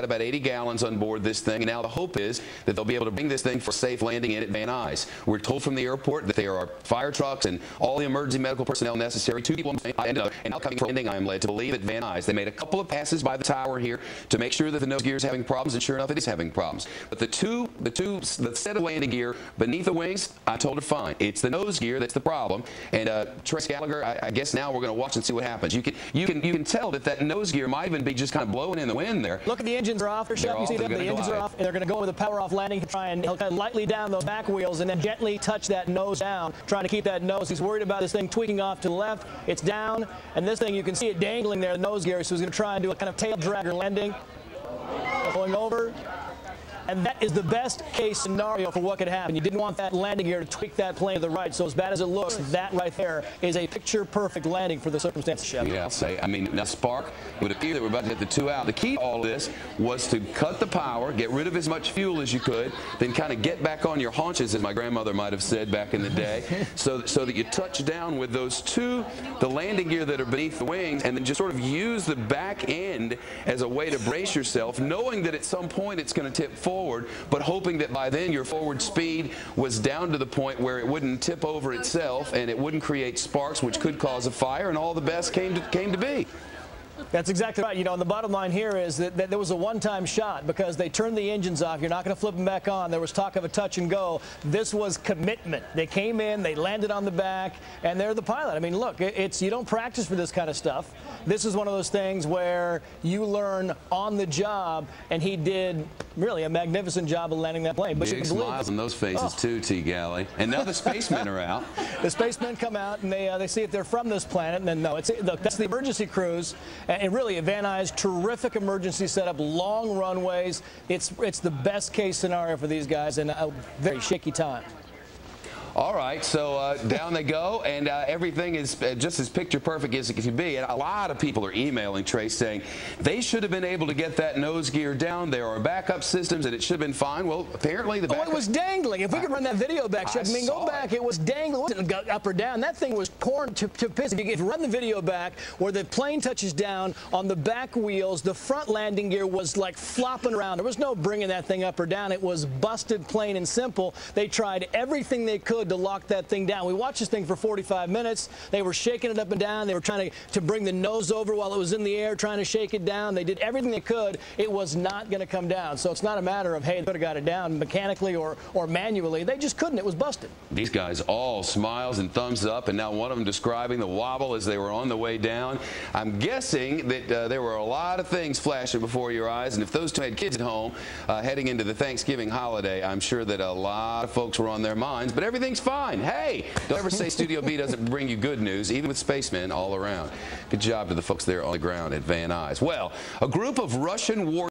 about 80 gallons on board this thing, and now the hope is that they'll be able to bring this thing for safe landing in at Van Nuys. We're told from the airport that there are fire trucks and all the emergency medical personnel necessary. 2 people and now coming for landing, I am led to believe at Van Nuys. They made a couple of passes by the tower here to make sure that the nose gear is having problems, and sure enough, it is having problems. But the set of landing gear beneath the wings, I told her fine. It's the nose gear that's the problem. And Trace Gallagher, I guess now we're going to watch and see what happens. You can tell that nose gear might even be just kind of blowing in the wind there. Look at the engines are off. You see them? The engines are off, and they're going to go with a power off landing to try and kind of lightly down those back wheels and then gently touch that nose down, trying to keep that nose. He's worried about this thing tweaking off to the left. It's down, and this thing, you can see it dangling there, the nose gear, so he's going to try and do a kind of tail dragger landing. Going over. And that is the best case scenario for what could happen. You didn't want that landing gear to tweak that plane to the right. So as bad as it looks, that right there is a picture-perfect landing for the circumstances, Chevy. Yeah, I'll say. I mean, now Spark, it would appear that we're about to hit the 2 out. The key to all this was to cut the power, get rid of as much fuel as you could, then kind of get back on your haunches, as my grandmother might have said back in the day, so that you touch down with those the landing gear that are beneath the wings, and then just sort of use the back end as a way to brace yourself, knowing that at some point it's going to tip forward, but hoping that by then your forward speed was down to the point where it wouldn't tip over itself and it wouldn't create sparks, which could cause a fire, and all the best came to be. That's exactly right. You know, and the bottom line here is that there was a one-time shot because they turned the engines off. You're not going to flip them back on. There was talk of a touch and go. This was commitment. They came in, they landed on the back, and they're the pilot. I mean, look, you don't practice for this kind of stuff. This is one of those things where you learn on the job, and he did really a magnificent job of landing that plane. But big smiles on those faces too, T. Galley. And now the spacemen are out. The spacemen come out and they see if they're from this planet, and then no, look, that's the emergency cruise. And really, at Van Nuys, terrific emergency setup, long runways. It's the best case scenario for these guys in a very shaky time. All right, so down they go, and everything is just as picture perfect as it can be. And a lot of people are emailing Trace saying they should have been able to get that nose gear down. There are backup systems, and it should have been fine. Well, apparently the backup... Oh, it was dangling. If we could run that video back, Chef, I mean, go back. It was dangling. It wasn't up or down. That thing was torn to pieces. If you run the video back where the plane touches down on the back wheels, the front landing gear was like flopping around. There was no bringing that thing up or down. It was busted, plain and simple. They tried everything they could to lock that thing down. We watched this thing for 45 minutes. They were shaking it up and down. They were trying to bring the nose over while it was in the air, trying to shake it down. They did everything they could. It was not going to come down. So it's not a matter of, hey, they could have got it down mechanically or manually. They just couldn't. It was busted. These guys all smiles and thumbs up, and now one of them describing the wobble as they were on the way down. I'm guessing that there were a lot of things flashing before your eyes, and if those two had kids at home heading into the Thanksgiving holiday, I'm sure that a lot of folks were on their minds, but everything's fine. Hey, don't ever say Studio B doesn't bring you good news, even with spacemen all around. Good job to the folks there on the ground at Van Nuys. Well, a group of Russian war